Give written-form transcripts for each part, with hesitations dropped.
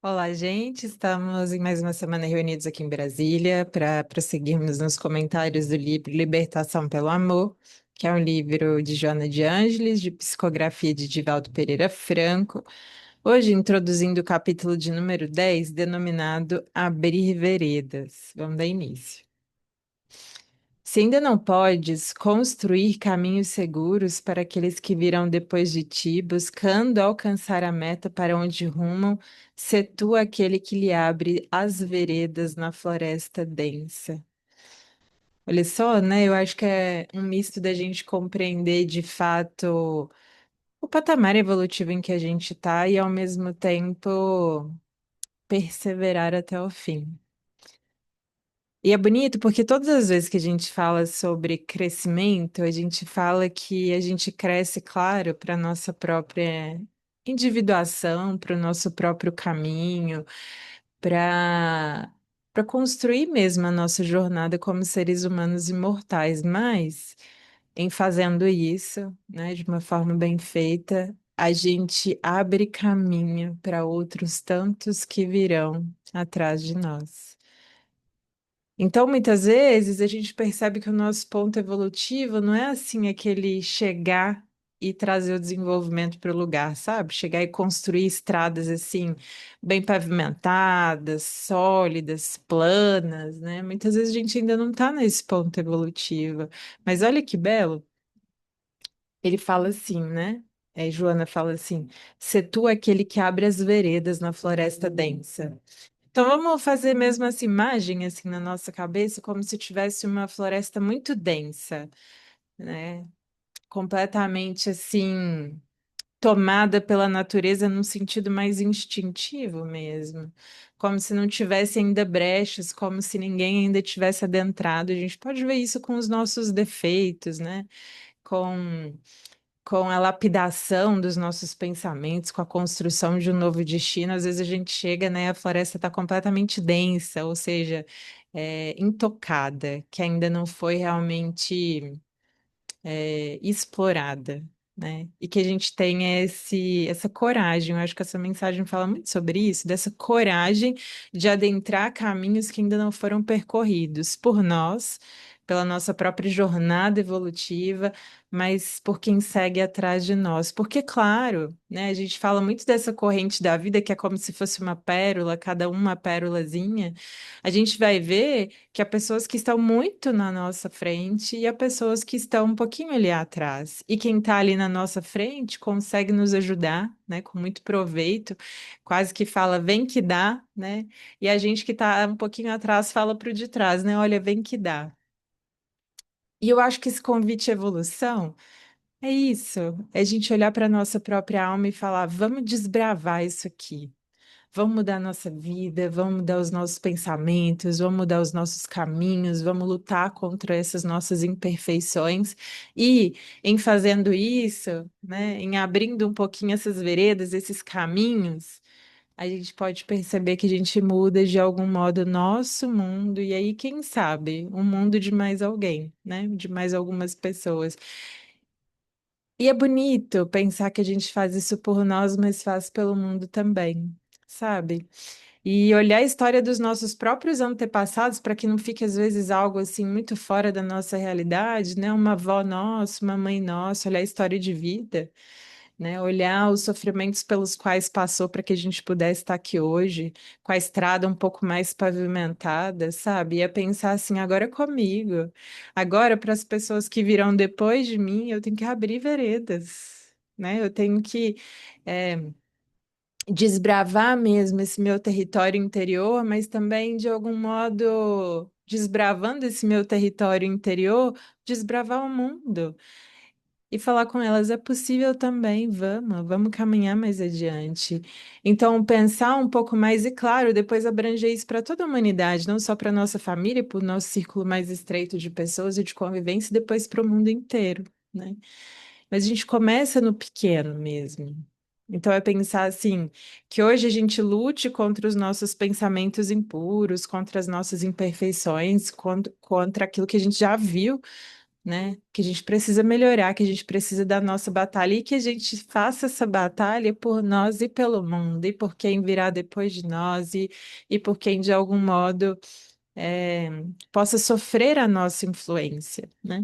Olá, gente. Estamos em mais uma semana reunidos aqui em Brasília para prosseguirmos nos comentários do livro Libertação pelo Amor, que é um livro de Joana de Ângeles, de psicografia de Divaldo Pereira Franco. Hoje, introduzindo o capítulo de número 10, denominado Abrir Veredas. Vamos dar início. Se ainda não podes construir caminhos seguros para aqueles que virão depois de ti, buscando alcançar a meta para onde rumam, sê tu aquele que lhe abre as veredas na floresta densa. Olha só, né? Eu acho que é um misto da gente compreender de fato o patamar evolutivo em que a gente está e, ao mesmo tempo, perseverar até o fim. E é bonito porque todas as vezes que a gente fala sobre crescimento, a gente fala que a gente cresce, claro, para nossa própria individuação, para o nosso próprio caminho, para construir mesmo a nossa jornada como seres humanos imortais. Mas, em fazendo isso, né, de uma forma bem feita, a gente abre caminho para outros tantos que virão atrás de nós. Então, muitas vezes, a gente percebe que o nosso ponto evolutivo não é assim aquele chegar e trazer o desenvolvimento para o lugar, sabe? Chegar e construir estradas assim, bem pavimentadas, sólidas, planas, né? Muitas vezes a gente ainda não está nesse ponto evolutivo. Mas olha que belo, ele fala assim, né? Joana fala assim: "Se tu aquele que abre as veredas na floresta densa." Então vamos fazer mesmo essa imagem assim na nossa cabeça, como se tivesse uma floresta muito densa, né? Completamente assim tomada pela natureza num sentido mais instintivo mesmo, como se não tivesse ainda brechas, como se ninguém ainda tivesse adentrado. A gente pode ver isso com os nossos defeitos, né? Com com a lapidação dos nossos pensamentos, com a construção de um novo destino, às vezes a gente chega, né, a floresta está completamente densa, ou seja, intocada, que ainda não foi realmente explorada, né? E que a gente tenha essa coragem. Eu acho que essa mensagem fala muito sobre isso, dessa coragem de adentrar caminhos que ainda não foram percorridos por nós, pela nossa própria jornada evolutiva, mas por quem segue atrás de nós. Porque, claro, né, a gente fala muito dessa corrente da vida que é como se fosse uma pérola, cada uma pérolazinha. A gente vai ver que há pessoas que estão muito na nossa frente e há pessoas que estão um pouquinho ali atrás. E quem está ali na nossa frente consegue nos ajudar, né, com muito proveito, quase que fala, vem que dá, né? E a gente que está um pouquinho atrás fala para o de trás, né? Olha, vem que dá. E eu acho que esse convite à evolução é isso, é a gente olhar para a nossa própria alma e falar, vamos desbravar isso aqui. Vamos mudar a nossa vida, vamos mudar os nossos pensamentos, vamos mudar os nossos caminhos, vamos lutar contra essas nossas imperfeições. E em fazendo isso, né, em abrindo um pouquinho essas veredas, esses caminhos, a gente pode perceber que a gente muda de algum modo o nosso mundo, e aí, quem sabe, o mundo de mais alguém, né, de mais algumas pessoas. E é bonito pensar que a gente faz isso por nós, mas faz pelo mundo também, sabe? E olhar a história dos nossos próprios antepassados para que não fique, às vezes, algo assim muito fora da nossa realidade, né? Uma avó nossa, uma mãe nossa, olhar a história de vida, né? Olhar os sofrimentos pelos quais passou para que a gente pudesse estar aqui hoje, com a estrada um pouco mais pavimentada, sabe? E é pensar assim, agora é comigo. Agora, para as pessoas que virão depois de mim, eu tenho que abrir veredas, né? Eu tenho que. eh, Desbravar mesmo esse meu território interior, mas também, de algum modo, desbravando esse meu território interior, desbravar o mundo e falar com elas, é possível também, vamos caminhar mais adiante. Então, pensar um pouco mais, e claro, depois abranger isso para toda a humanidade, não só para a nossa família, para o nosso círculo mais estreito de pessoas e de convivência, e depois para o mundo inteiro, né? Mas a gente começa no pequeno mesmo. Então, é pensar assim, que hoje a gente lute contra os nossos pensamentos impuros, contra as nossas imperfeições, contra aquilo que a gente já viu, né? Que a gente precisa melhorar, que a gente precisa da nossa batalha e que a gente faça essa batalha por nós e pelo mundo, e por quem virá depois de nós, e por quem de algum modo é, possa sofrer a nossa influência, né?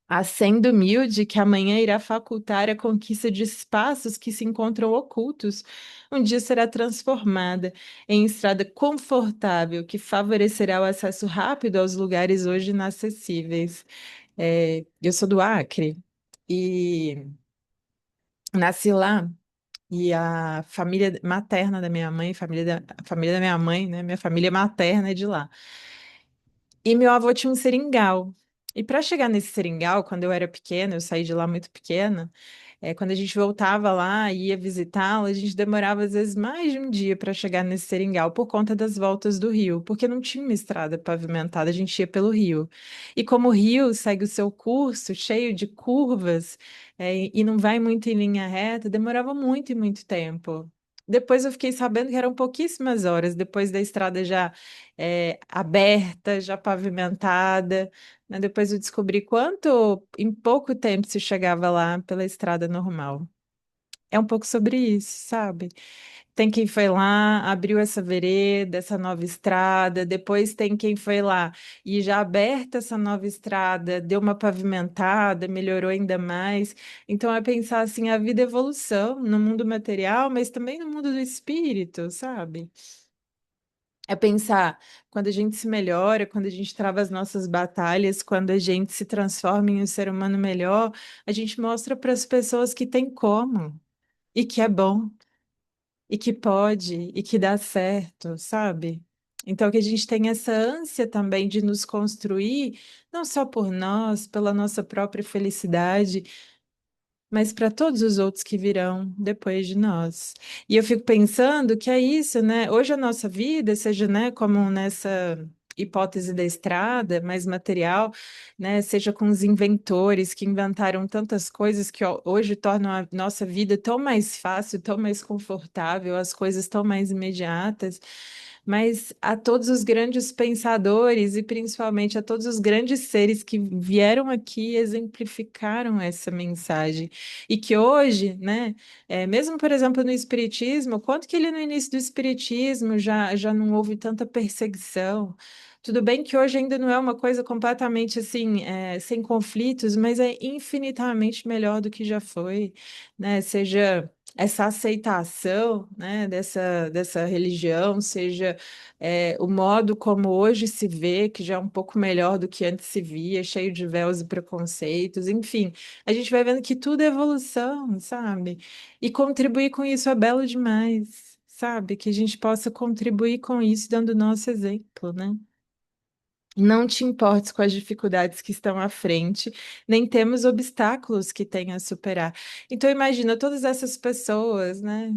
A senda humilde que amanhã irá facultar a conquista de espaços que se encontram ocultos, um dia será transformada em estrada confortável que favorecerá o acesso rápido aos lugares hoje inacessíveis. Eu sou do Acre e nasci lá. E a família materna da minha mãe, a família da minha mãe, né? Minha família materna é de lá. E meu avô tinha um seringal. E para chegar nesse seringal, quando eu era pequena, eu saí de lá muito pequena, quando a gente voltava lá e ia visitá-lo, a gente demorava às vezes mais de um dia para chegar nesse seringal por conta das voltas do rio, porque não tinha uma estrada pavimentada, a gente ia pelo rio. E como o rio segue o seu curso, cheio de curvas, e não vai muito em linha reta, demorava muito e muito tempo. Depois eu fiquei sabendo que eram pouquíssimas horas, depois da estrada já aberta, já pavimentada, né? Depois eu descobri quanto em pouco tempo se chegava lá pela estrada normal. É um pouco sobre isso, sabe? Tem quem foi lá, abriu essa vereda, essa nova estrada, depois tem quem foi lá e já aberta essa nova estrada, deu uma pavimentada, melhorou ainda mais. Então é pensar assim, a vida é evolução no mundo material, mas também no mundo do espírito, sabe? É pensar quando a gente se melhora, quando a gente trava as nossas batalhas, quando a gente se transforma em um ser humano melhor, a gente mostra para as pessoas que tem como, e que é bom, e que pode, e que dá certo, sabe? Então, que a gente tem essa ânsia também de nos construir, não só por nós, pela nossa própria felicidade, mas para todos os outros que virão depois de nós. E eu fico pensando que é isso, né? Hoje a nossa vida, seja, né, como nessa hipótese da estrada, mais material, né, seja com os inventores que inventaram tantas coisas que hoje tornam a nossa vida tão mais fácil, tão mais confortável, as coisas tão mais imediatas. Mas a todos os grandes pensadores e principalmente a todos os grandes seres que vieram aqui e exemplificaram essa mensagem. E que hoje, né, mesmo, por exemplo, no Espiritismo, quanto que ele no início do Espiritismo já não houve tanta perseguição? Tudo bem que hoje ainda não é uma coisa completamente assim, sem conflitos, mas é infinitamente melhor do que já foi, né? Seja essa aceitação, né, dessa religião, seja o modo como hoje se vê, que já é um pouco melhor do que antes se via, cheio de véus e preconceitos, enfim. A gente vai vendo que tudo é evolução, sabe? E contribuir com isso é belo demais, sabe? Que a gente possa contribuir com isso dando o nosso exemplo, né? Não te importes com as dificuldades que estão à frente, nem temos obstáculos que tenha a superar. Então, imagina todas essas pessoas, né,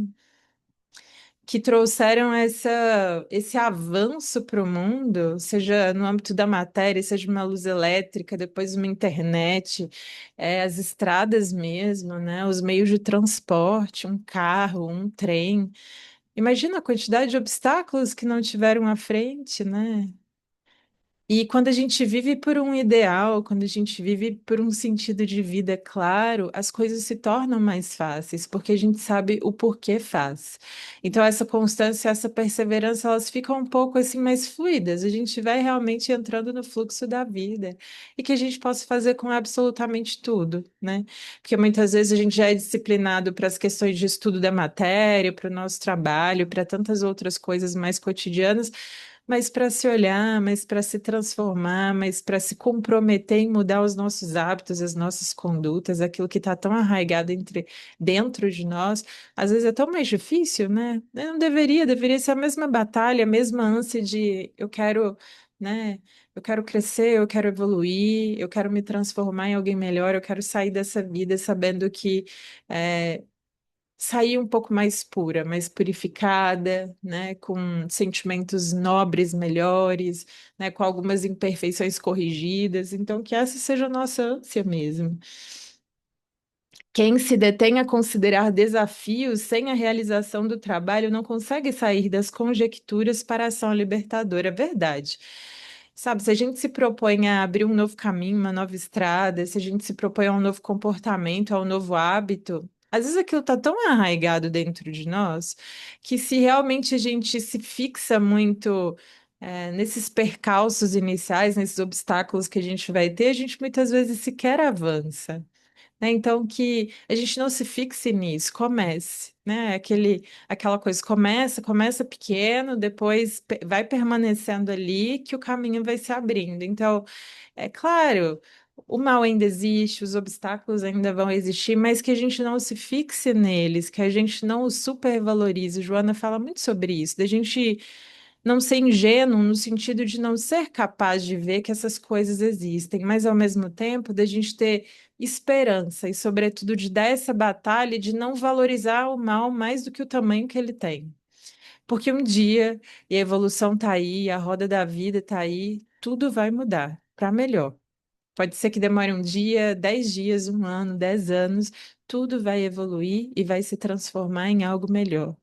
que trouxeram esse avanço para o mundo, seja no âmbito da matéria, seja uma luz elétrica, depois uma internet, as estradas mesmo, né? Os meios de transporte, um carro, um trem. Imagina a quantidade de obstáculos que não tiveram à frente, né? E quando a gente vive por um ideal, quando a gente vive por um sentido de vida claro, as coisas se tornam mais fáceis, porque a gente sabe o porquê faz. Então, essa constância, essa perseverança, elas ficam um pouco assim mais fluidas. A gente vai realmente entrando no fluxo da vida e que a gente possa fazer com absolutamente tudo, né? Porque muitas vezes a gente já é disciplinado para as questões de estudo da matéria, para o nosso trabalho, para tantas outras coisas mais cotidianas. Mas para se olhar, mas para se transformar, mas para se comprometer em mudar os nossos hábitos, as nossas condutas, aquilo que está tão arraigado dentro de nós, às vezes é tão mais difícil, né? Não deveria, deveria ser a mesma batalha, a mesma ânsia de eu quero, né? Eu quero crescer, eu quero evoluir, eu quero me transformar em alguém melhor, eu quero sair dessa vida sabendo que eh, sair um pouco mais pura, mais purificada, né, com sentimentos nobres melhores, né, com algumas imperfeições corrigidas. Então, que essa seja a nossa ânsia mesmo. Quem se detém a considerar desafios sem a realização do trabalho não consegue sair das conjecturas para a ação libertadora. É verdade. Sabe, se a gente se propõe a abrir um novo caminho, uma nova estrada, se a gente se propõe a um novo comportamento, a um novo hábito, às vezes aquilo está tão arraigado dentro de nós que se realmente a gente se fixa muito, nesses percalços iniciais, nesses obstáculos que a gente vai ter, a gente muitas vezes sequer avança, né? Então, que a gente não se fixe nisso, comece, né? Aquela coisa, começa pequeno, depois vai permanecendo ali, que o caminho vai se abrindo. Então, é claro, o mal ainda existe, os obstáculos ainda vão existir, mas que a gente não se fixe neles, que a gente não os supervalorize. Joana fala muito sobre isso, da gente não ser ingênuo no sentido de não ser capaz de ver que essas coisas existem, mas ao mesmo tempo da gente ter esperança e, sobretudo, de dar essa batalha de não valorizar o mal mais do que o tamanho que ele tem. Porque um dia, e a evolução está aí, a roda da vida está aí, tudo vai mudar para melhor. Pode ser que demore um dia, 10 dias, um ano, 10 anos, tudo vai evoluir e vai se transformar em algo melhor.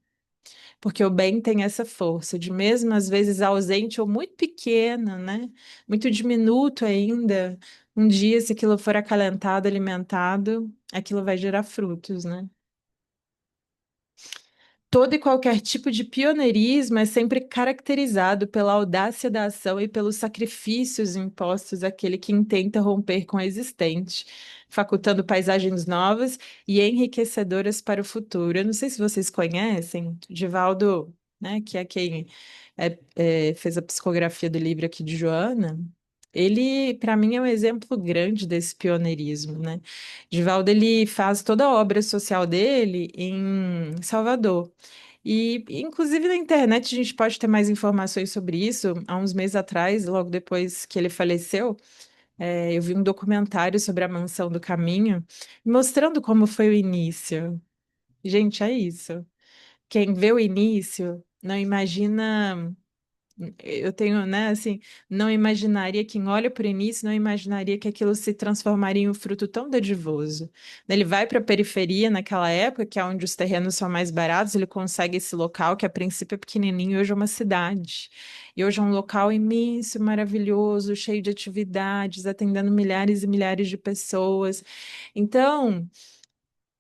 Porque o bem tem essa força de mesmo às vezes ausente ou muito pequeno, né? Muito diminuto ainda. Um dia, se aquilo for acalentado, alimentado, aquilo vai gerar frutos, né? Todo e qualquer tipo de pioneirismo é sempre caracterizado pela audácia da ação e pelos sacrifícios impostos àquele que intenta romper com o existente, facultando paisagens novas e enriquecedoras para o futuro. Eu não sei se vocês conhecem, Divaldo, né, que é quem fez a psicografia do livro aqui de Joana. Ele, para mim, é um exemplo grande desse pioneirismo, né? Divaldo, ele faz toda a obra social dele em Salvador. E, inclusive, na internet a gente pode ter mais informações sobre isso. Há uns meses atrás, logo depois que ele faleceu, eu vi um documentário sobre a Mansão do Caminho, mostrando como foi o início. Gente, é isso. Quem vê o início não imagina. Eu tenho, né, assim, não imaginaria, quem olha para o início, não imaginaria que aquilo se transformaria em um fruto tão dadivoso. Ele vai para a periferia naquela época, que é onde os terrenos são mais baratos, ele consegue esse local, que a princípio é pequenininho, e hoje é uma cidade. E hoje é um local imenso, maravilhoso, cheio de atividades, atendendo milhares e milhares de pessoas. Então,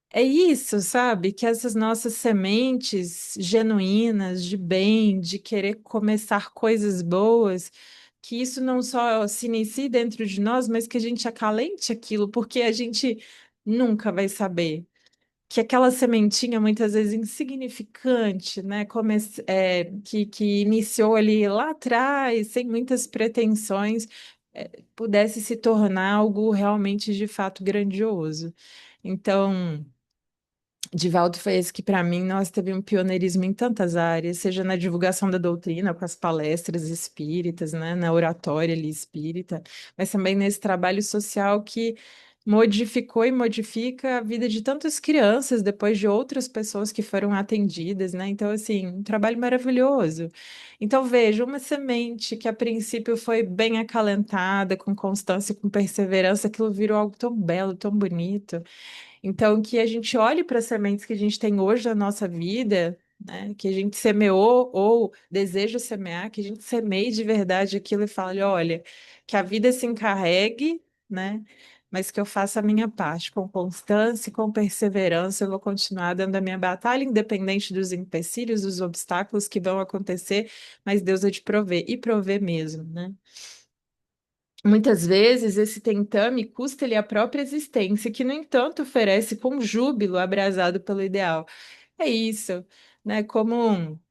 é isso, sabe? Que essas nossas sementes genuínas de bem, de querer começar coisas boas, que isso não só se inicie dentro de nós, mas que a gente acalente aquilo, porque a gente nunca vai saber que aquela sementinha, muitas vezes insignificante, né? Que iniciou ali lá atrás, sem muitas pretensões, pudesse se tornar algo realmente de fato grandioso. Então. Divaldo foi esse que, para mim, nós teve um pioneirismo em tantas áreas, seja na divulgação da doutrina, com as palestras espíritas, né, na oratória ali espírita, mas também nesse trabalho social que modificou e modifica a vida de tantas crianças depois de outras pessoas que foram atendidas, né? Então, assim, um trabalho maravilhoso. Então, veja, uma semente que a princípio foi bem acalentada, com constância, com perseverança, aquilo virou algo tão belo, tão bonito. Então, que a gente olhe para as sementes que a gente tem hoje na nossa vida, né, que a gente semeou ou deseja semear, que a gente semeie de verdade aquilo e fale, olha, que a vida se encarregue, né, mas que eu faça a minha parte com constância e com perseverança, eu vou continuar dando a minha batalha, independente dos empecilhos, dos obstáculos que vão acontecer, mas Deus é de prover, e prover mesmo, né? Muitas vezes esse tentame custa-lhe a própria existência, que, no entanto, oferece com júbilo abrasado pelo ideal. É isso, né? Como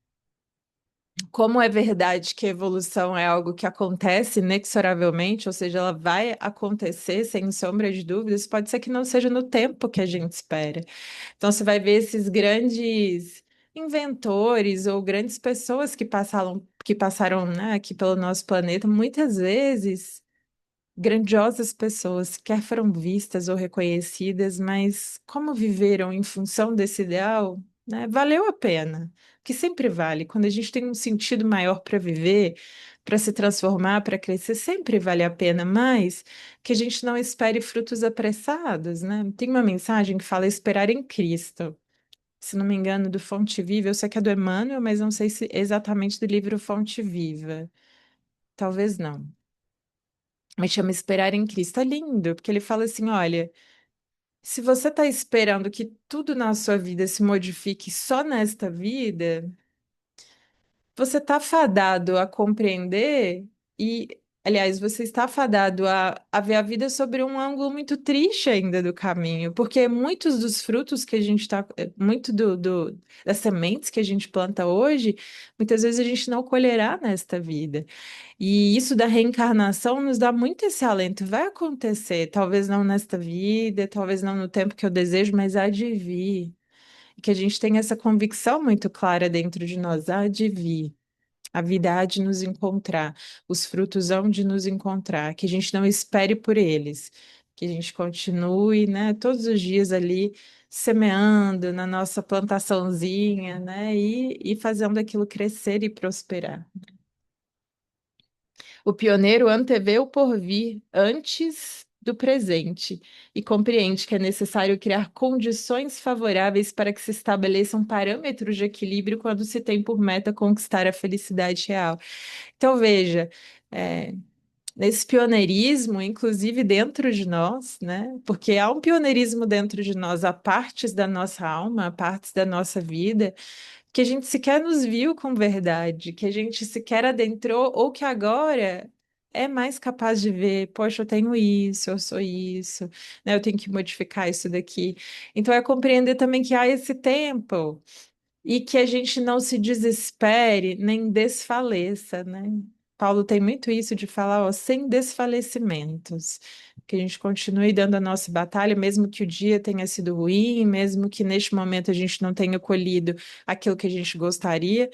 é verdade que a evolução é algo que acontece inexoravelmente, ou seja, ela vai acontecer sem sombra de dúvidas, pode ser que não seja no tempo que a gente espera. Então, você vai ver esses grandes inventores ou grandes pessoas que passaram, né, aqui pelo nosso planeta, muitas vezes grandiosas pessoas, quer foram vistas ou reconhecidas, mas como viveram em função desse ideal, né, valeu a pena, que sempre vale. Quando a gente tem um sentido maior para viver, para se transformar, para crescer, sempre vale a pena, mas que a gente não espere frutos apressados, né? Tem uma mensagem que fala esperar em Cristo. Se não me engano, do Fonte Viva, eu sei que é do Emmanuel, mas não sei se exatamente do livro Fonte Viva. Talvez não. Mas chama Esperar em Cristo. É lindo, porque ele fala assim: olha, se você está esperando que tudo na sua vida se modifique só nesta vida, você está fadado a compreender e, aliás, você está fadado a ver a vida sobre um ângulo muito triste ainda do caminho, porque muitos dos frutos que a gente está, muito das sementes que a gente planta hoje, muitas vezes a gente não colherá nesta vida. E isso da reencarnação nos dá muito esse alento. Vai acontecer, talvez não nesta vida, talvez não no tempo que eu desejo, mas há de vir. E que a gente tenha essa convicção muito clara dentro de nós, há de vir. A vida há de nos encontrar, os frutos hão de nos encontrar, que a gente não espere por eles, que a gente continue, né, todos os dias ali semeando na nossa plantaçãozinha, né, e fazendo aquilo crescer e prosperar. O pioneiro antevê o porvir antes do presente e compreende que é necessário criar condições favoráveis para que se estabeleçam parâmetros de equilíbrio quando se tem por meta conquistar a felicidade real. Então, veja, é, nesse pioneirismo, inclusive dentro de nós, né? Porque há um pioneirismo dentro de nós, há partes da nossa alma, há partes da nossa vida que a gente sequer nos viu com verdade, que a gente sequer adentrou, ou que agora é mais capaz de ver, poxa, eu tenho isso, eu sou isso, né? Eu tenho que modificar isso daqui. Então é compreender também que há esse tempo e que a gente não se desespere nem desfaleça, né? Paulo tem muito isso de falar, ó, sem desfalecimentos, que a gente continue dando a nossa batalha, mesmo que o dia tenha sido ruim, mesmo que neste momento a gente não tenha colhido aquilo que a gente gostaria,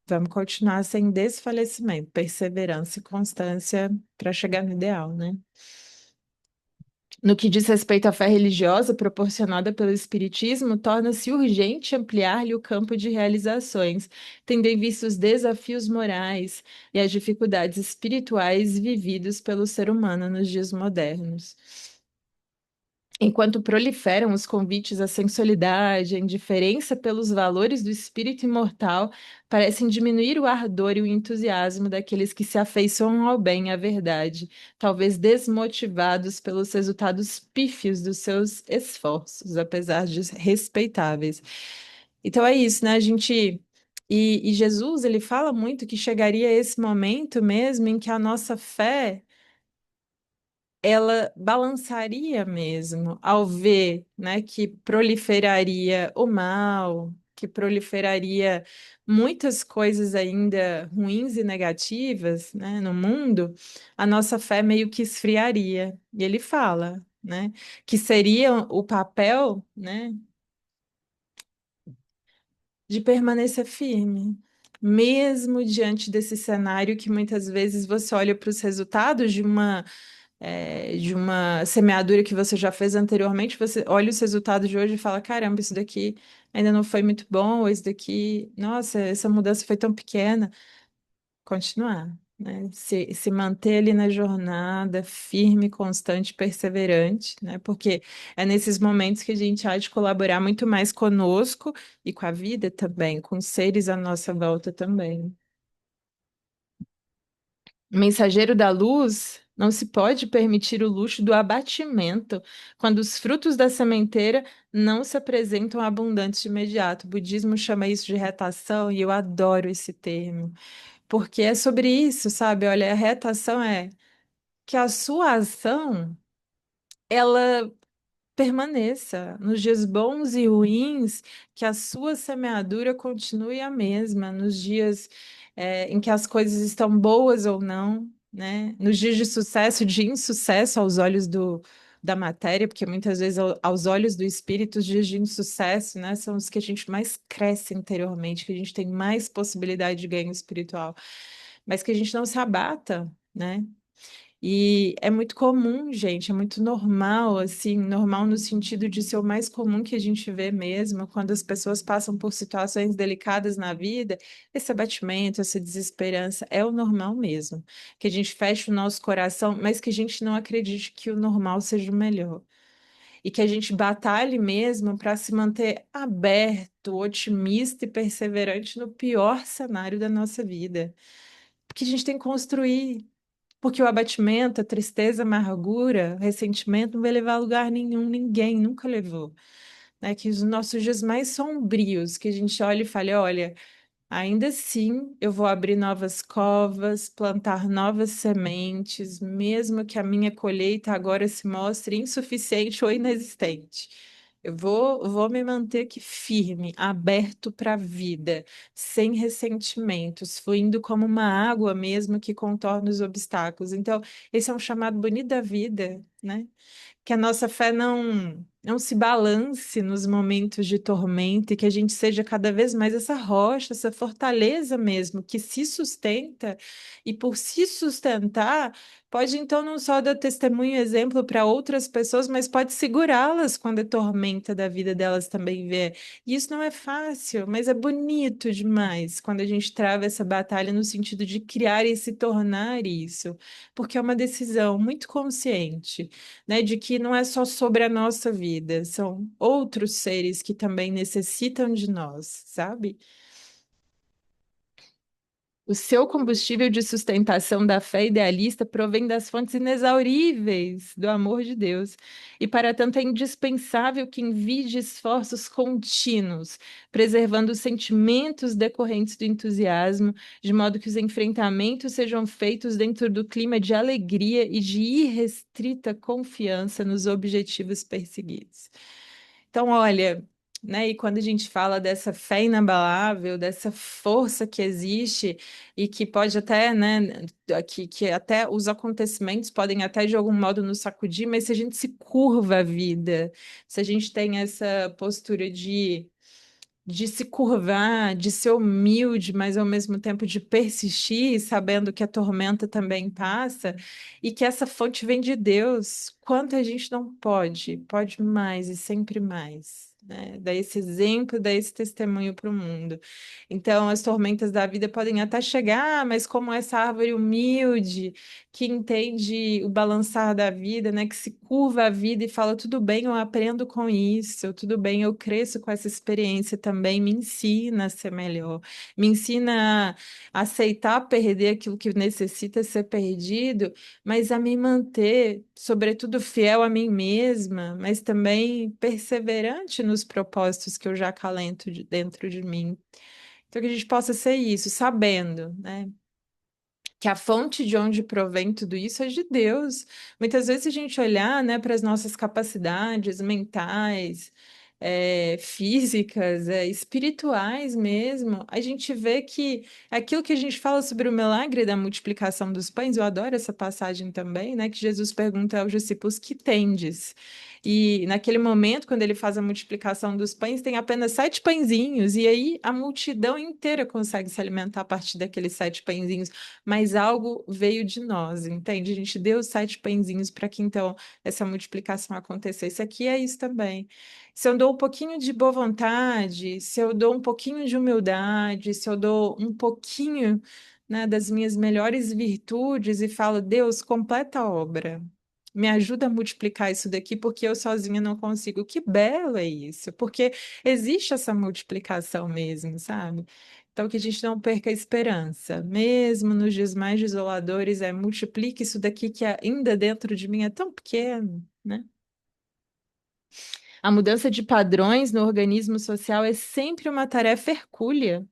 vamos continuar sem desfalecimento, perseverança e constância para chegar no ideal, né? No que diz respeito à fé religiosa proporcionada pelo Espiritismo, torna-se urgente ampliar-lhe o campo de realizações, tendo em vista os desafios morais e as dificuldades espirituais vividos pelo ser humano nos dias modernos. Enquanto proliferam os convites à sensualidade, a indiferença pelos valores do espírito imortal parecem diminuir o ardor e o entusiasmo daqueles que se afeiçoam ao bem e à verdade, talvez desmotivados pelos resultados pífios dos seus esforços, apesar de respeitáveis. Então é isso, né? A gente. E Jesus, ele fala muito que chegaria esse momento mesmo em que a nossa fé ela balançaria mesmo ao ver, né, que proliferaria o mal, que proliferaria muitas coisas ainda ruins e negativas, né, no mundo, a nossa fé meio que esfriaria. E ele fala, né, que seria o papel, né, de permanecer firme. Mesmo diante desse cenário que muitas vezes você olha para os resultados de uma semeadura que você já fez anteriormente, você olha os resultados de hoje e fala: caramba, isso daqui ainda não foi muito bom, ou isso daqui, nossa, essa mudança foi tão pequena. Continuar, né? Se manter ali na jornada, firme, constante, perseverante, né? Porque é nesses momentos que a gente há de colaborar muito mais conosco e com a vida também, com os seres à nossa volta também. O mensageiro da luz não se pode permitir o luxo do abatimento quando os frutos da sementeira não se apresentam abundantes de imediato. O budismo chama isso de retação e eu adoro esse termo, porque é sobre isso, sabe? Olha, a retação é que a sua ação, ela permaneça nos dias bons e ruins, que a sua semeadura continue a mesma, nos dias em que as coisas estão boas ou não, né? Nos dias de sucesso, de insucesso aos olhos da matéria, porque muitas vezes aos olhos do espírito, os dias de insucesso, né, são os que a gente mais cresce interiormente, que a gente tem mais possibilidade de ganho espiritual, mas que a gente não se abata, né? E é muito comum, gente, é muito normal, assim, normal no sentido de ser o mais comum que a gente vê mesmo, quando as pessoas passam por situações delicadas na vida, esse abatimento, essa desesperança, é o normal mesmo. Que a gente feche o nosso coração, mas que a gente não acredite que o normal seja o melhor. E que a gente batalhe mesmo para se manter aberto, otimista e perseverante no pior cenário da nossa vida. Porque a gente tem que construir. Porque o abatimento, a tristeza, a amargura, o ressentimento não vai levar a lugar nenhum, ninguém nunca levou. Né? Que os nossos dias mais sombrios, que a gente olha e fala, olha, ainda assim, eu vou abrir novas covas, plantar novas sementes, mesmo que a minha colheita agora se mostre insuficiente ou inexistente. Eu vou me manter aqui firme, aberto para a vida, sem ressentimentos, fluindo como uma água mesmo que contorna os obstáculos. Então, esse é um chamado bonito da vida, né? Que a nossa fé não se balance nos momentos de tormento e que a gente seja cada vez mais essa rocha, essa fortaleza mesmo, que se sustenta e por se sustentar, pode então não só dar testemunho e exemplo para outras pessoas, mas pode segurá-las quando a tormenta da vida delas também vier. E isso não é fácil, mas é bonito demais quando a gente trava essa batalha no sentido de criar e se tornar isso, porque é uma decisão muito consciente, né, de que não é só sobre a nossa vida, são outros seres que também necessitam de nós, sabe? O seu combustível de sustentação da fé idealista provém das fontes inexauríveis do amor de Deus. E, para tanto, é indispensável que envie esforços contínuos, preservando os sentimentos decorrentes do entusiasmo, de modo que os enfrentamentos sejam feitos dentro do clima de alegria e de irrestrita confiança nos objetivos perseguidos. Então, olha, né, e quando a gente fala dessa fé inabalável, dessa força que existe e que pode até, né, que até os acontecimentos podem até de algum modo nos sacudir, mas se a gente se curva à vida, se a gente tem essa postura de se curvar, de ser humilde, mas ao mesmo tempo de persistir, sabendo que a tormenta também passa e que essa fonte vem de Deus. Quanto a gente não pode, pode mais e sempre mais. Né? Dar esse exemplo, dar esse testemunho para o mundo. Então, as tormentas da vida podem até chegar, mas como essa árvore humilde, que entende o balançar da vida, né? Que se curva a vida e fala, tudo bem, eu aprendo com isso, tudo bem, eu cresço com essa experiência também, me ensina a ser melhor, me ensina a aceitar perder aquilo que necessita ser perdido, mas a me manter, sobretudo, fiel a mim mesma, mas também perseverante nos propósitos que eu já acalento dentro de mim. Então, que a gente possa ser isso, sabendo, né? Que a fonte de onde provém tudo isso é de Deus. Muitas vezes, se a gente olhar, né, para as nossas capacidades mentais, físicas, espirituais mesmo, a gente vê que aquilo que a gente fala sobre o milagre da multiplicação dos pães, eu adoro essa passagem também, né, que Jesus pergunta aos discípulos: que tendes? E naquele momento, quando ele faz a multiplicação dos pães, tem apenas 7 pãezinhos, e aí a multidão inteira consegue se alimentar a partir daqueles 7 pãezinhos, mas algo veio de nós, entende? A gente deu os 7 pãezinhos para que então essa multiplicação acontecesse. Aqui é isso também. Se eu dou um pouquinho de boa vontade, se eu dou um pouquinho de humildade, se eu dou um pouquinho, né, das minhas melhores virtudes e falo, Deus, completa a obra. Me ajuda a multiplicar isso daqui, porque eu sozinha não consigo. Que belo é isso, porque existe essa multiplicação mesmo, sabe? Então, que a gente não perca a esperança, mesmo nos dias mais desoladores, multiplique isso daqui que ainda dentro de mim é tão pequeno, né? A mudança de padrões no organismo social é sempre uma tarefa hercúlea,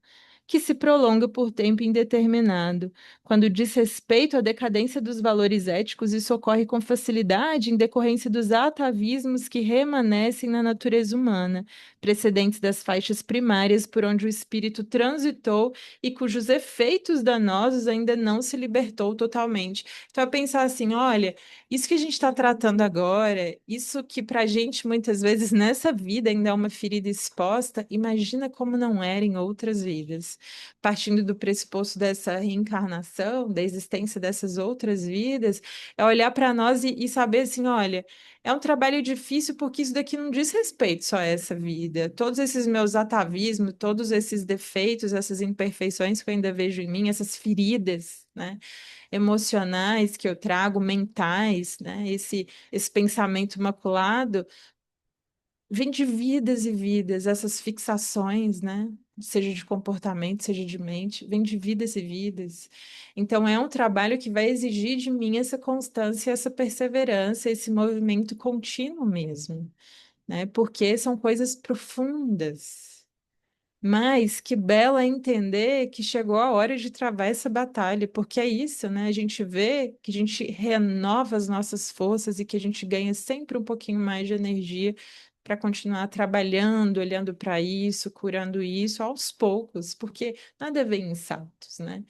que se prolonga por tempo indeterminado. Quando diz respeito à decadência dos valores éticos, isso ocorre com facilidade em decorrência dos atavismos que remanescem na natureza humana, precedentes das faixas primárias por onde o espírito transitou e cujos efeitos danosos ainda não se libertou totalmente. Então, é pensar assim, olha. Isso que a gente está tratando agora, isso que para a gente muitas vezes nessa vida ainda é uma ferida exposta, imagina como não era em outras vidas. Partindo do pressuposto dessa reencarnação, da existência dessas outras vidas, é olhar para nós e saber assim: olha, é um trabalho difícil porque isso daqui não diz respeito só a essa vida. Todos esses meus atavismos, todos esses defeitos, essas imperfeições que eu ainda vejo em mim, essas feridas, né? Emocionais que eu trago, mentais, né? Esse pensamento maculado, vem de vidas e vidas, essas fixações, né? Seja de comportamento, seja de mente, vem de vidas e vidas. Então, é um trabalho que vai exigir de mim essa constância, essa perseverança, esse movimento contínuo mesmo, né? Porque são coisas profundas. Mas que bela entender que chegou a hora de travar essa batalha, porque é isso, né? A gente vê que a gente renova as nossas forças e que a gente ganha sempre um pouquinho mais de energia para continuar trabalhando, olhando para isso, curando isso aos poucos, porque nada vem em saltos, né?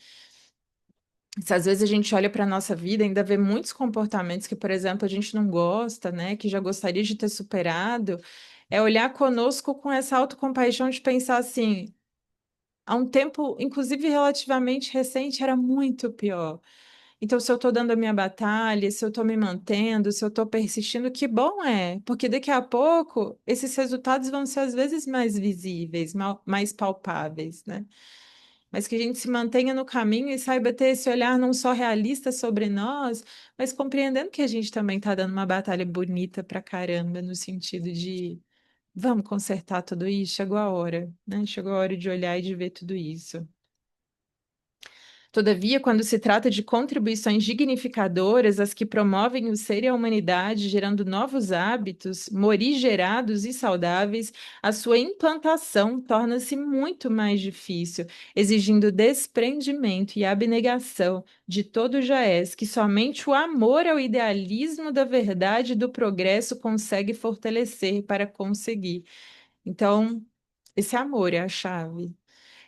Se às vezes a gente olha para a nossa vida, ainda vê muitos comportamentos que, por exemplo, a gente não gosta, né? Que já gostaria de ter superado, é olhar conosco com essa autocompaixão de pensar assim. Há um tempo, inclusive relativamente recente, era muito pior. Então, se eu estou dando a minha batalha, se eu estou me mantendo, se eu estou persistindo, que bom é, porque daqui a pouco esses resultados vão ser às vezes mais visíveis, mais palpáveis, né? Mas que a gente se mantenha no caminho e saiba ter esse olhar não só realista sobre nós, mas compreendendo que a gente também está dando uma batalha bonita pra caramba, no sentido de vamos consertar tudo isso, chegou a hora, né? Chegou a hora de olhar e de ver tudo isso. Todavia, quando se trata de contribuições dignificadoras, as que promovem o ser e a humanidade, gerando novos hábitos, morigerados e saudáveis, a sua implantação torna-se muito mais difícil, exigindo desprendimento e abnegação de todo o jaez, que somente o amor ao idealismo da verdade e do progresso consegue fortalecer para conseguir. Então, esse amor é a chave.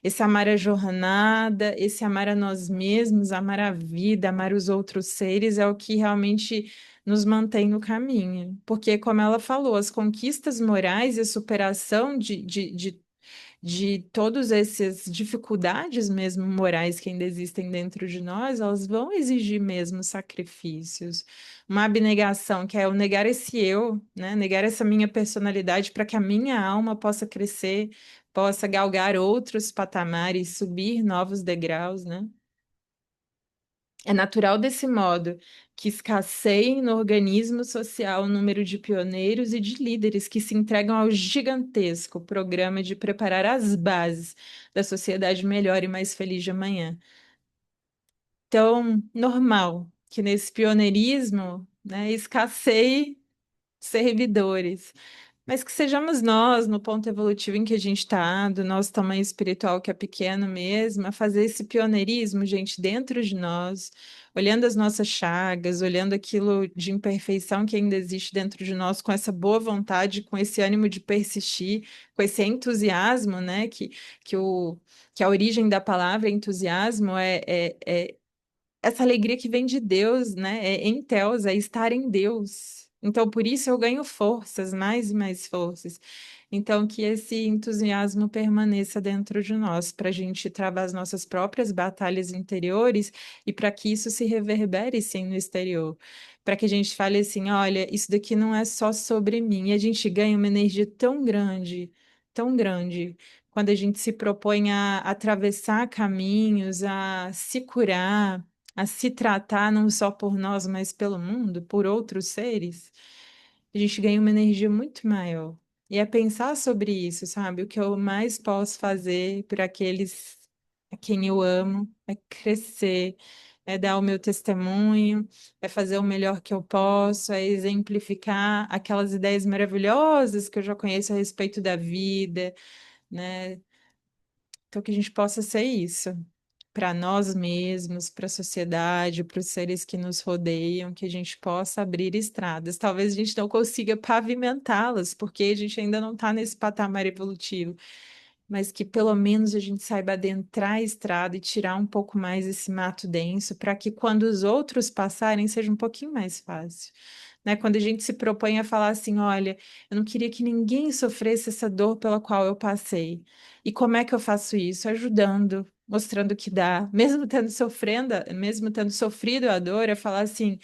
Esse amar a jornada, esse amar a nós mesmos, amar a vida, amar os outros seres é o que realmente nos mantém no caminho. Porque, como ela falou, as conquistas morais e a superação de todas essas dificuldades mesmo morais que ainda existem dentro de nós, elas vão exigir mesmo sacrifícios. Uma abnegação, que é eu negar esse eu, né? Negar essa minha personalidade para que a minha alma possa crescer, possa galgar outros patamares, subir novos degraus, né? É natural desse modo que escasseie no organismo social o número de pioneiros e de líderes que se entregam ao gigantesco programa de preparar as bases da sociedade melhor e mais feliz de amanhã. Então, normal que nesse pioneirismo, né, escasseie servidores. Mas que sejamos nós, no ponto evolutivo em que a gente está, do nosso tamanho espiritual que é pequeno mesmo, a fazer esse pioneirismo, gente, dentro de nós, olhando as nossas chagas, olhando aquilo de imperfeição que ainda existe dentro de nós, com essa boa vontade, com esse ânimo de persistir, com esse entusiasmo, né? Que, o, que a origem da palavra entusiasmo é essa alegria que vem de Deus, né? É em Theos, é estar em Deus. Então, por isso eu ganho forças, mais e mais forças. Então, que esse entusiasmo permaneça dentro de nós, para a gente travar as nossas próprias batalhas interiores e para que isso se reverbere sim no exterior. Para que a gente fale assim: olha, isso daqui não é só sobre mim. E a gente ganha uma energia tão grande, quando a gente se propõe a atravessar caminhos, a se curar, a se tratar não só por nós, mas pelo mundo, por outros seres, a gente ganha uma energia muito maior. E é pensar sobre isso, sabe? O que eu mais posso fazer por aqueles a quem eu amo é crescer, é dar o meu testemunho, é fazer o melhor que eu posso, é exemplificar aquelas ideias maravilhosas que eu já conheço a respeito da vida, né? Então, que a gente possa ser isso para nós mesmos, para a sociedade, para os seres que nos rodeiam, que a gente possa abrir estradas. Talvez a gente não consiga pavimentá-las, porque a gente ainda não está nesse patamar evolutivo, mas que pelo menos a gente saiba adentrar a estrada e tirar um pouco mais esse mato denso, para que quando os outros passarem seja um pouquinho mais fácil. Né? Quando a gente se propõe a falar assim, olha, eu não queria que ninguém sofresse essa dor pela qual eu passei. E como é que eu faço isso? Ajudando, mostrando que dá, mesmo tendo sofrido a dor, é falar assim,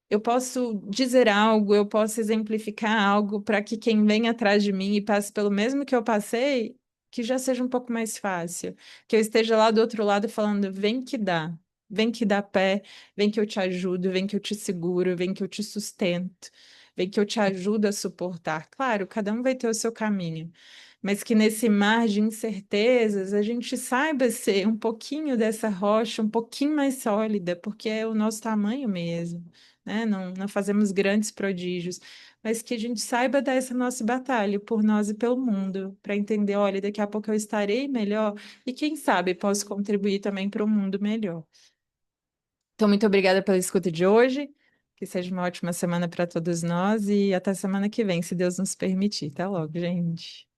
eu posso dizer algo, eu posso exemplificar algo para que quem vem atrás de mim e passe pelo mesmo que eu passei, que já seja um pouco mais fácil. Que eu esteja lá do outro lado falando: vem que dá pé, vem que eu te ajudo, vem que eu te seguro, vem que eu te sustento, vem que eu te ajudo a suportar. Claro, cada um vai ter o seu caminho, mas que nesse mar de incertezas a gente saiba ser um pouquinho dessa rocha, um pouquinho mais sólida, porque é o nosso tamanho mesmo, né? Não fazemos grandes prodígios, mas que a gente saiba dar essa nossa batalha por nós e pelo mundo, para entender, olha, daqui a pouco eu estarei melhor e quem sabe posso contribuir também para um mundo melhor. Então, muito obrigada pela escuta de hoje. Que seja uma ótima semana para todos nós e até semana que vem, se Deus nos permitir. Até logo, gente.